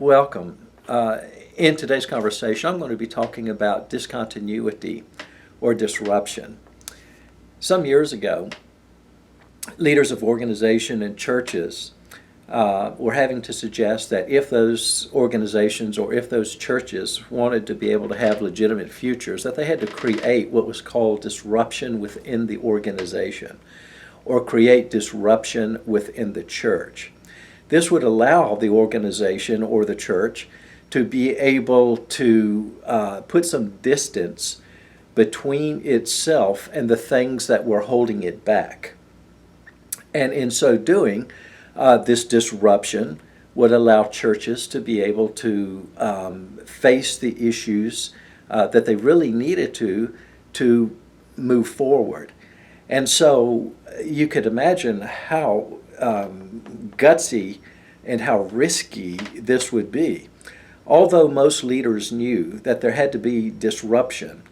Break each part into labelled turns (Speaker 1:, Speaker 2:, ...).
Speaker 1: Welcome. In today's conversation, I'm going to be talking about discontinuity or disruption. Some years ago, leaders of organization and churches were having to suggest that if those organizations or if those churches wanted to be able to have legitimate futures, that they had to create what was called disruption within the organization or create disruption within the church. This would allow the organization or the church to be able to put some distance between itself and the things that were holding it back. And in so doing, this disruption would allow churches to be able to face the issues that they really needed to move forward. And so you could imagine how gutsy and how risky this would be. Although most leaders knew that there had to be disruption,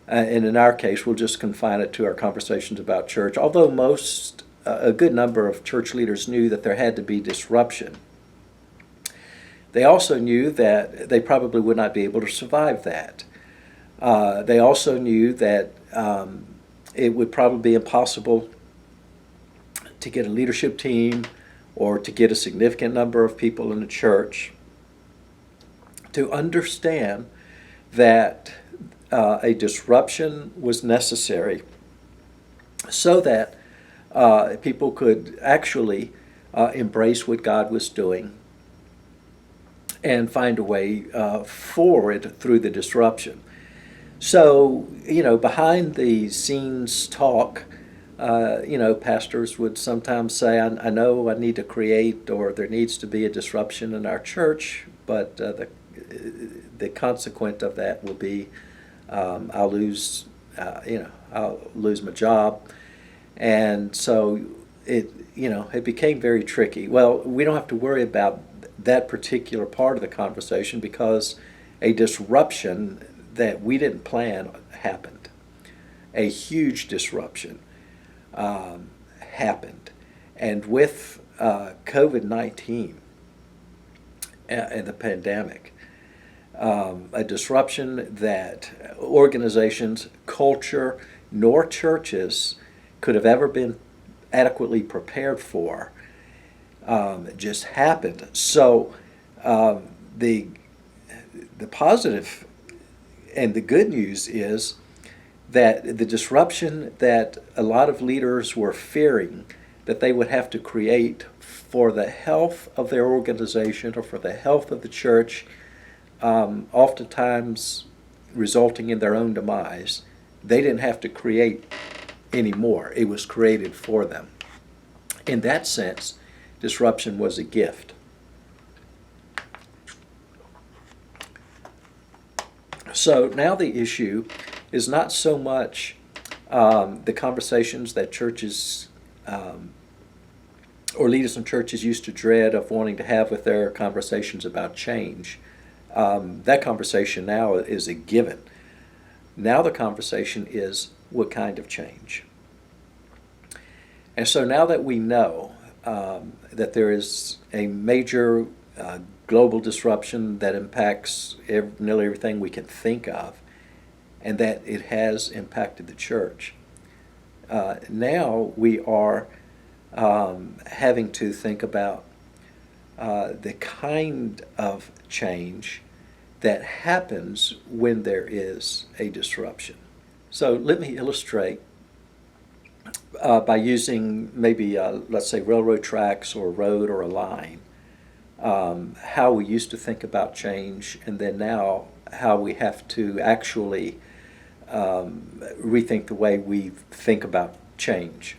Speaker 1: and in our case, we'll just confine it to our conversations about church, although a good number of church leaders knew that there had to be disruption, they also knew that they probably would not be able to survive that. They also knew that it would probably be impossible to get a leadership team or to get a significant number of people in the church to understand that a disruption was necessary so that people could actually embrace what God was doing and find a way forward through the disruption. So, behind the scenes talk, pastors would sometimes say, I know I need to create, or there needs to be a disruption in our church, but the consequence of that will be I'll lose my job. And so it became very tricky. Well, we don't have to worry about that particular part of the conversation because a disruption that we didn't plan happened. A huge disruption happened. And with COVID-19 and the pandemic, a disruption that organizations, culture, nor churches could have ever been adequately prepared for just happened. So the positive and the good news is that the disruption that a lot of leaders were fearing that they would have to create for the health of their organization or for the health of the church, oftentimes resulting in their own demise, they didn't have to create anymore. It was created for them. In that sense, disruption was a gift. So now the issue is not so much the conversations that churches or leaders in churches used to dread of wanting to have with their conversations about change. That conversation now is a given. Now the conversation is what kind of change. And so now that we know that there is a major global disruption that impacts nearly everything we can think of, and that it has impacted the church, now we are having to think about the kind of change that happens when there is a disruption. So let me illustrate by using maybe, let's say, railroad tracks or a road or a line, how we used to think about change, and then now how we have to actually rethink the way we think about change.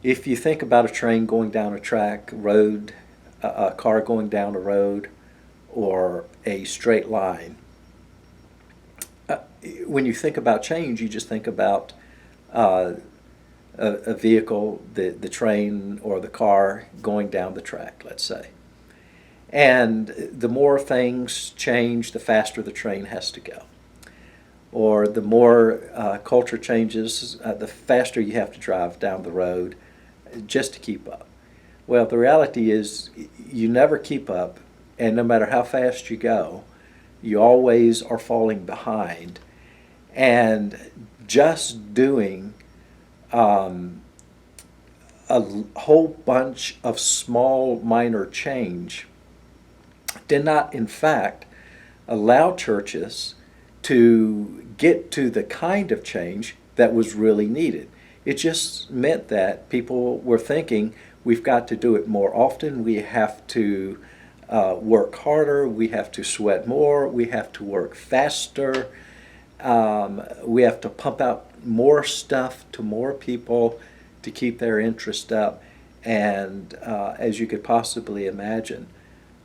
Speaker 1: If you think about a train going down a track, road, a car going down a road, or a straight line, when you think about change, you just think about a vehicle, the train or the car going down the track, let's say. And the more things change, the faster the train has to go. Or the more culture changes, the faster you have to drive down the road just to keep up. Well, the reality is you never keep up And no matter how fast you go, you always are falling behind. And just doing a whole bunch of small, minor change did not, in fact, allow churches to get to the kind of change that was really needed. It just meant that people were thinking, we've got to do it more often, we have to work harder, we have to sweat more, we have to work faster, we have to pump out more stuff to more people to keep their interest up. And as you could possibly imagine,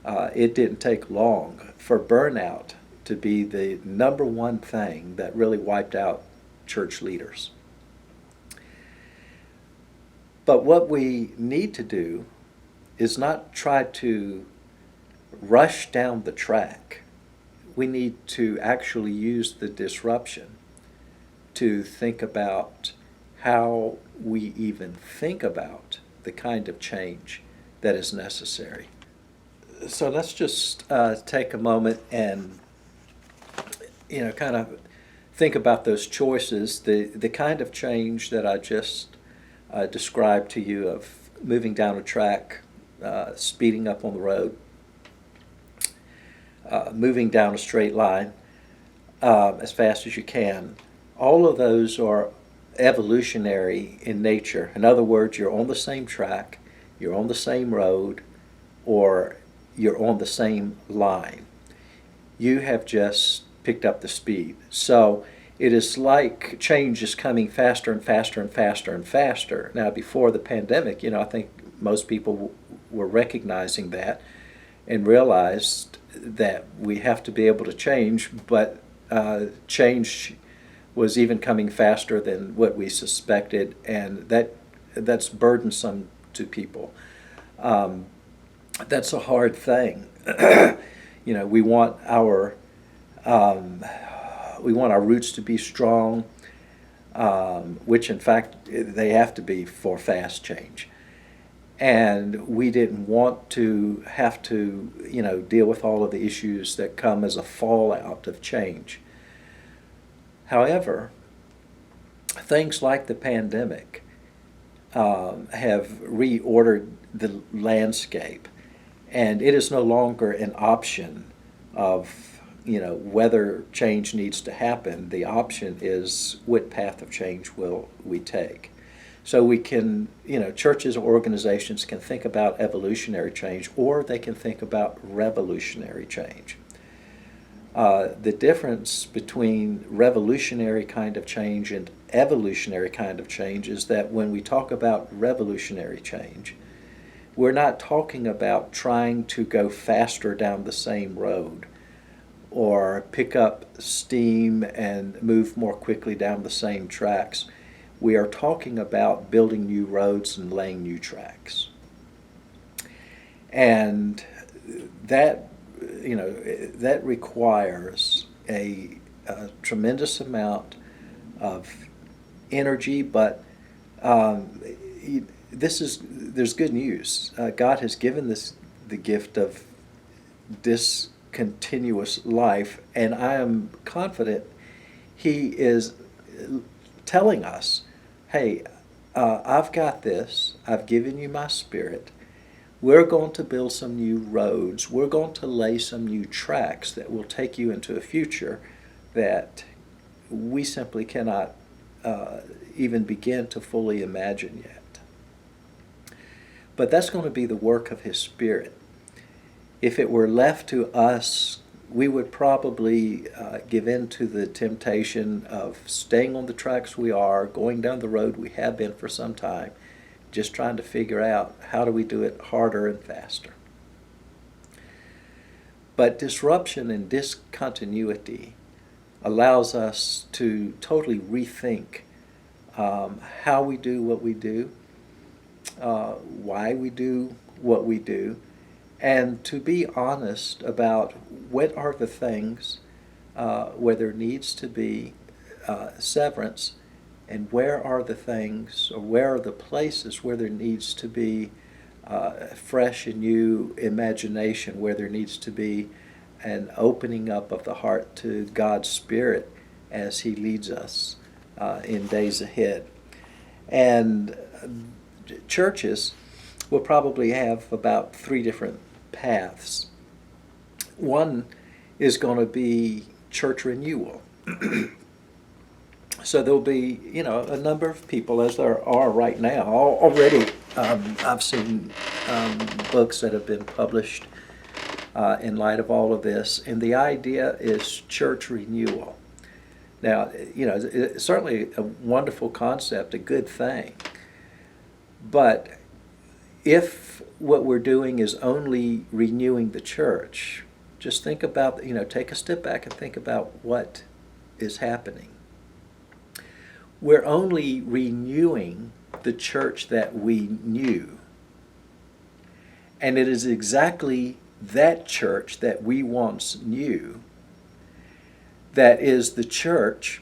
Speaker 1: it didn't take long for burnout to be the number one thing that really wiped out church leaders. But what we need to do is not try to rush down the track. We need to actually use the disruption to think about how we even think about the kind of change that is necessary. So let's just take a moment and kind of think about those choices, the kind of change that I just described to you, of moving down a track, speeding up on the road, moving down a straight line as fast as you can. All of those are evolutionary in nature. In other words, you're on the same track, you're on the same road, or you're on the same line. You have just picked up the speed. So it is like change is coming faster and faster and faster and faster. Now, before the pandemic, I think most people were recognizing that and realized that we have to be able to change, but change was even coming faster than what we suspected, and that's burdensome to people. That's a hard thing. We want our roots to be strong, which in fact they have to be for fast change. And we didn't want to have to, deal with all of the issues that come as a fallout of change. However, things like the pandemic have reordered the landscape, and it is no longer an option of whether change needs to happen. The option is, what path of change will we take? So we can, churches or organizations can think about evolutionary change, or they can think about revolutionary change. The difference between revolutionary kind of change and evolutionary kind of change is that when we talk about revolutionary change, we're not talking about trying to go faster down the same road or pick up steam and move more quickly down the same tracks. We are talking about building new roads and laying new tracks. And that requires a tremendous amount of energy, but there's good news. God has given us the gift of discontinuous life, and I am confident He is telling us, hey, I've got this, I've given you my Spirit, we're going to build some new roads, we're going to lay some new tracks that will take you into a future that we simply cannot even begin to fully imagine yet. But that's going to be the work of His Spirit. If it were left to us, we would probably give in to the temptation of staying on the tracks we are, going down the road we have been for some time, just trying to figure out how do we do it harder and faster. But disruption and discontinuity allows us to totally rethink how we do what we do, why we do what we do, and to be honest about what are the things where there needs to be severance, and where are the things, or where are the places where there needs to be fresh and new imagination where there needs to be an opening up of the heart to God's Spirit as He leads us in days ahead. And churches will probably have about 3 different paths. One is going to be church renewal. So there'll be, a number of people, as there are right now. Already, I've seen books that have been published in light of all of this, and the idea is church renewal. Now, it's certainly a wonderful concept, a good thing. But if what we're doing is only renewing the church, just think about, take a step back and think about what is happening. We're only renewing the church that we knew. And it is exactly that church that we once knew that is the church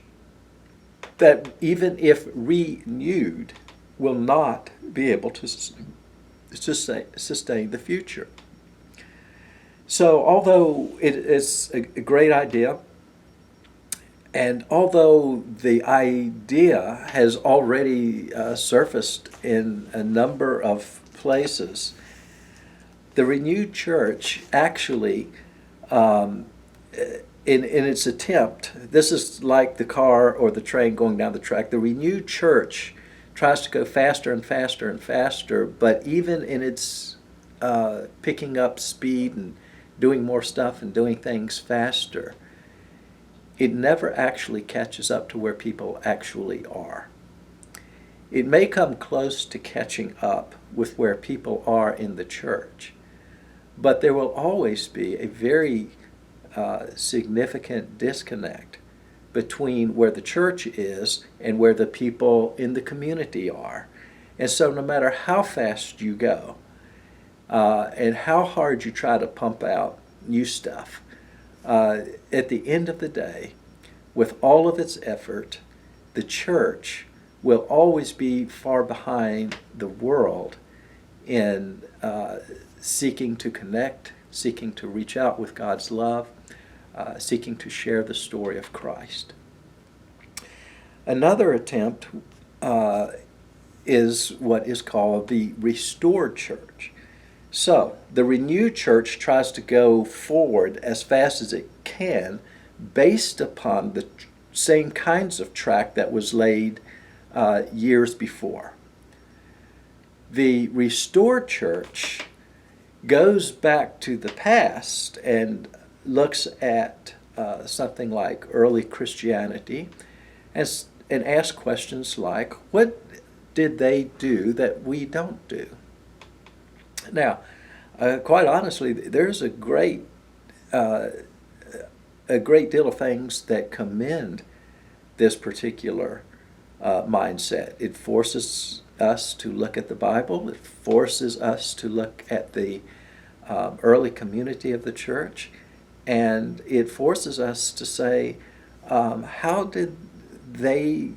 Speaker 1: that, even if renewed, will not be able to sustain the future. So although it is a great idea, and although the idea has already surfaced in a number of places, the renewed church actually, in its attempt, this is like the car or the train going down the track, the renewed church tries to go faster and faster and faster, but even in its picking up speed and doing more stuff and doing things faster, it never actually catches up to where people actually are. It may come close to catching up with where people are in the church, but there will always be a very significant disconnect between where the church is and where the people in the community are. And so no matter how fast you go and how hard you try to pump out new stuff, at the end of the day, with all of its effort, the church will always be far behind the world in seeking to connect, seeking to reach out with God's love, seeking to share the story of Christ. Another attempt is what is called the restored church. So, the renewed church tries to go forward as fast as it can based upon the same kinds of track that was laid years before. The restored church goes back to the past and looks at something like early Christianity and asks questions like, what did they do that we don't do? Now, quite honestly, there's a great deal of things that commend this particular mindset. It forces us to look at the Bible. It forces us to look at the early community of the church. And it forces us to say, how did they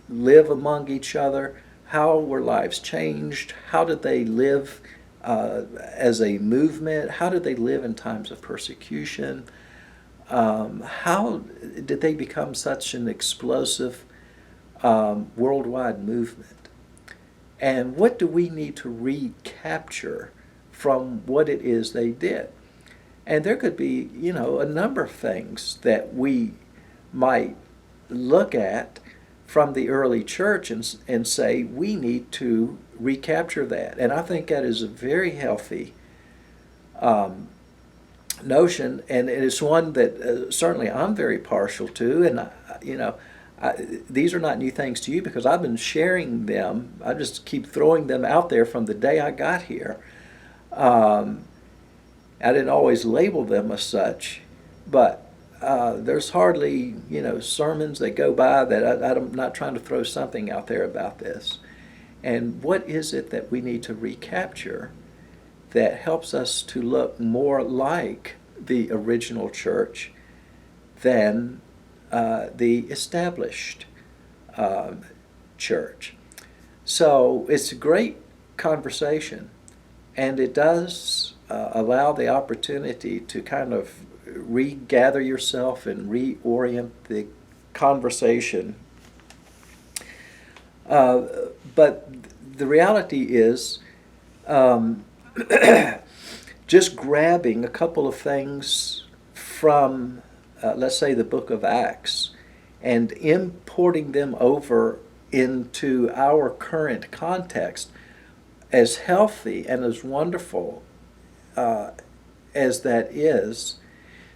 Speaker 1: live among each other? How were lives changed? How did they live as a movement? How did they live in times of persecution? How did they become such an explosive worldwide movement? And what do we need to recapture from what it is they did? And there could be, a number of things that we might look at from the early church and say we need to recapture that. And I think that is a very healthy notion, and it's one that certainly I'm very partial to. And these are not new things to you because I've been sharing them. I just keep throwing them out there from the day I got here. I didn't always label them as such, but there's hardly, sermons that go by that I'm not trying to throw something out there about this. And what is it that we need to recapture that helps us to look more like the original church than the established church? So it's a great conversation. And it does allow the opportunity to kind of regather yourself and reorient the conversation. But the reality is, um, just grabbing a couple of things from, let's say, the book of Acts and importing them over into our current context, as healthy and as wonderful as that is,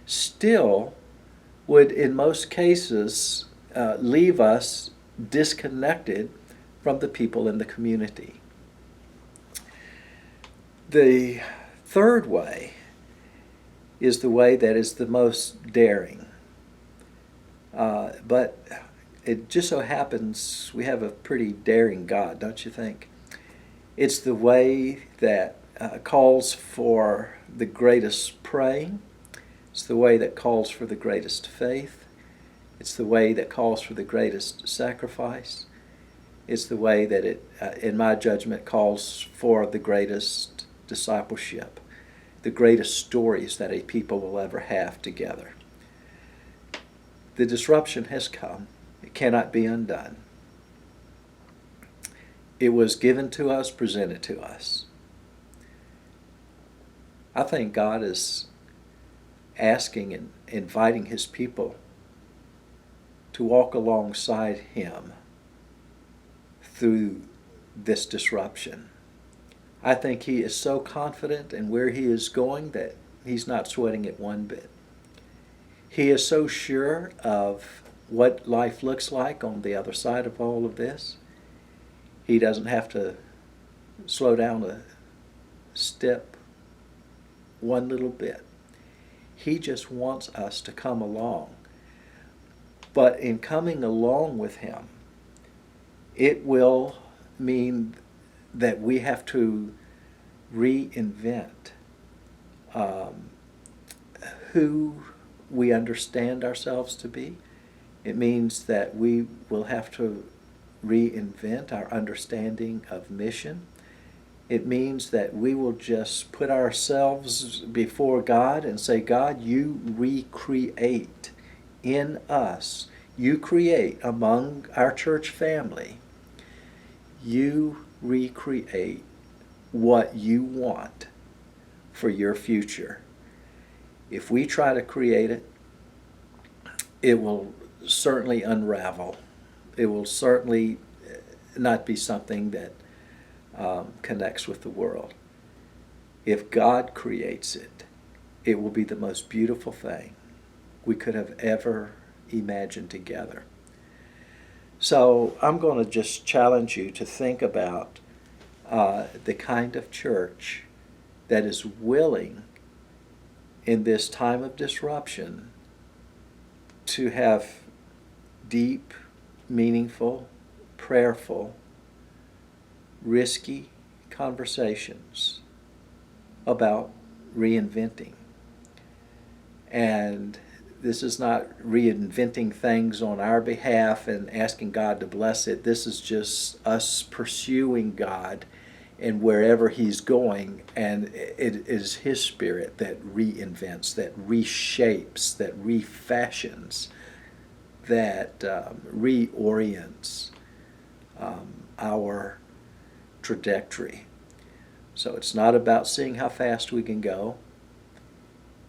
Speaker 1: still would in most cases leave us disconnected from the people in the community. The third way is the way that is the most daring. But it just so happens we have a pretty daring God, don't you think? It's the way that calls for the greatest praying. It's the way that calls for the greatest faith. It's the way that calls for the greatest sacrifice. It's the way that it, in my judgment, calls for the greatest discipleship, the greatest stories that a people will ever have together. The disruption has come. It cannot be undone. It was given to us, presented to us. I think God is asking and inviting His people to walk alongside Him through this disruption. I think He is so confident in where He is going that He's not sweating it one bit. He is so sure of what life looks like on the other side of all of this. He doesn't have to slow down a step one little bit. He just wants us to come along. But in coming along with Him, it will mean that we have to reinvent who we understand ourselves to be. It means that we will have to reinvent our understanding of mission. It means that we will just put ourselves before God and say, God, you recreate in us. You create among our church family. You recreate what you want for your future. If we try to create it, it will certainly unravel. It will certainly not be something that connects with the world. If God creates it, it will be the most beautiful thing we could have ever imagined together. So I'm going to just challenge you to think about the kind of church that is willing in this time of disruption to have deep, meaningful, prayerful, risky conversations about reinventing. And this is not reinventing things on our behalf and asking God to bless it. This is just us pursuing God and wherever He's going, and it is His Spirit that reinvents, that reshapes, that refashions, that reorients our trajectory. So it's not about seeing how fast we can go.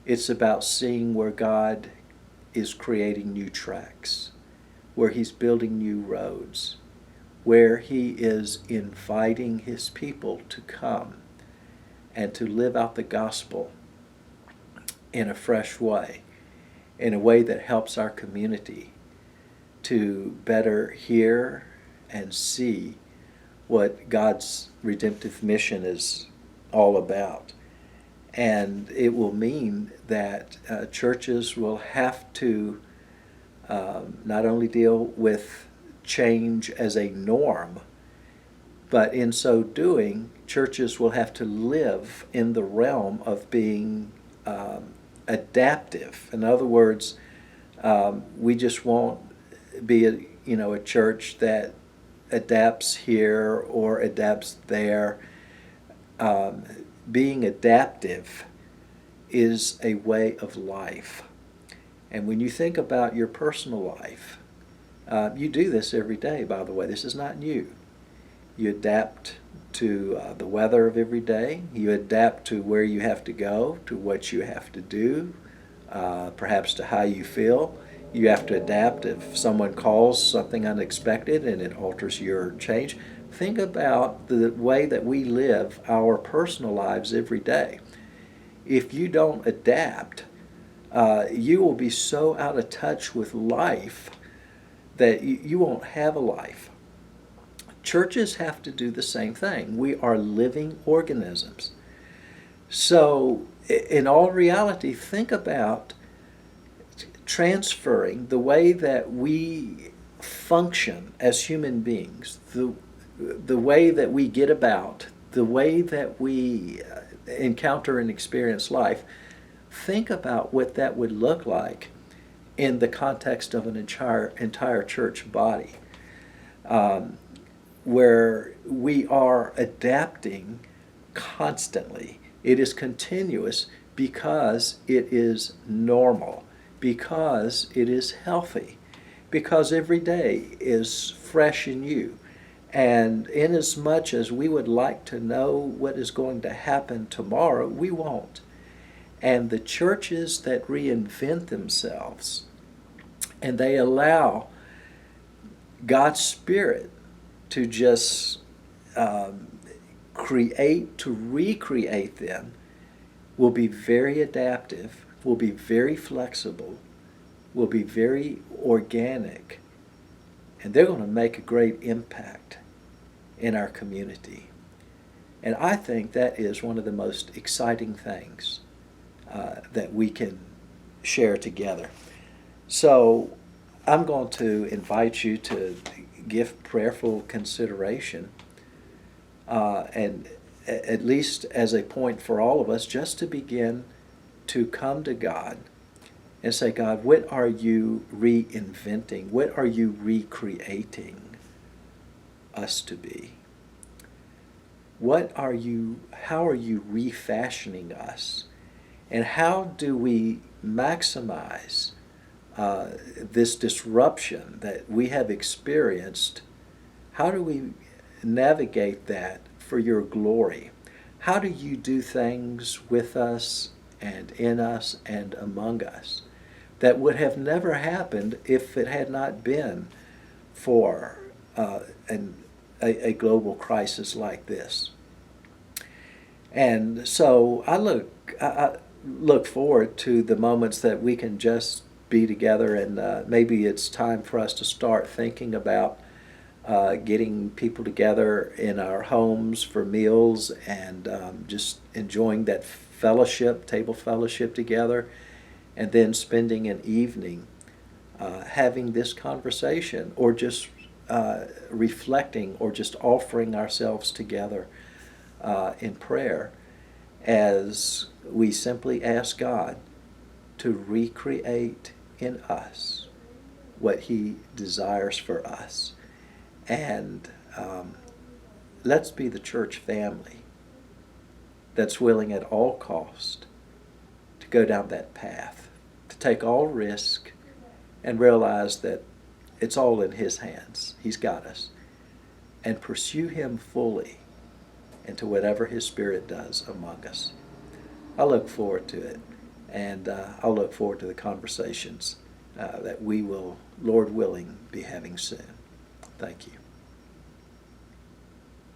Speaker 1: It's about seeing where God is creating new tracks, where He's building new roads, where He is inviting His people to come and to live out the gospel in a fresh way, in a way that helps our community to better hear and see what God's redemptive mission is all about. And it will mean that churches will have to not only deal with change as a norm, but in so doing, churches will have to live in the realm of being adaptive. In other words, we just won't be a church that adapts here or adapts there. um, being adaptive is a way of life. And when you think about your personal life, you do this every day, by the way. This is not new. You adapt to the weather of every day. You adapt to where you have to go, to what you have to do, perhaps to how you feel. You have to adapt if someone calls something unexpected and it alters your change. Think about the way that we live our personal lives every day. If you don't adapt, you will be so out of touch with life that you won't have a life. Churches have to do the same thing. We are living organisms. So, in all reality, think about transferring the way that we function as human beings, the way that we get about, the way that we encounter and experience life. Think about what that would look like in the context of an entire church body, where we are adapting constantly. It is continuous because it is normal, because it is healthy, because every day is fresh in you. And inasmuch as we would like to know what is going to happen tomorrow, we won't. And the churches that reinvent themselves and they allow God's Spirit to just recreate them will be very adaptive, will be very flexible, will be very organic, and they're going to make a great impact in our community. And I think that is one of the most exciting things that we can share together. So I'm going to invite you to give prayerful consideration, and at least as a point for all of us, just to begin to come to God and say, God, what are you reinventing? What are you recreating us to be? How are you refashioning us? And how do we maximize this disruption that we have experienced? How do we navigate that for your glory? How do you do things with us and in us and among us that would have never happened if it had not been for a global crisis like this? And so I look forward to the moments that we can just be together, and maybe it's time for us to start thinking about getting people together in our homes for meals and just enjoying that fellowship, table fellowship together, and then spending an evening having this conversation, or just reflecting, or just offering ourselves together in prayer as we simply ask God to recreate in us what He desires for us. And let's be the church family that's willing at all cost to go down that path, to take all risk and realize that it's all in His hands. He's got us. And pursue Him fully into whatever His Spirit does among us. I look forward to it, and I'll look forward to the conversations that we will, Lord willing, be having soon. Thank you.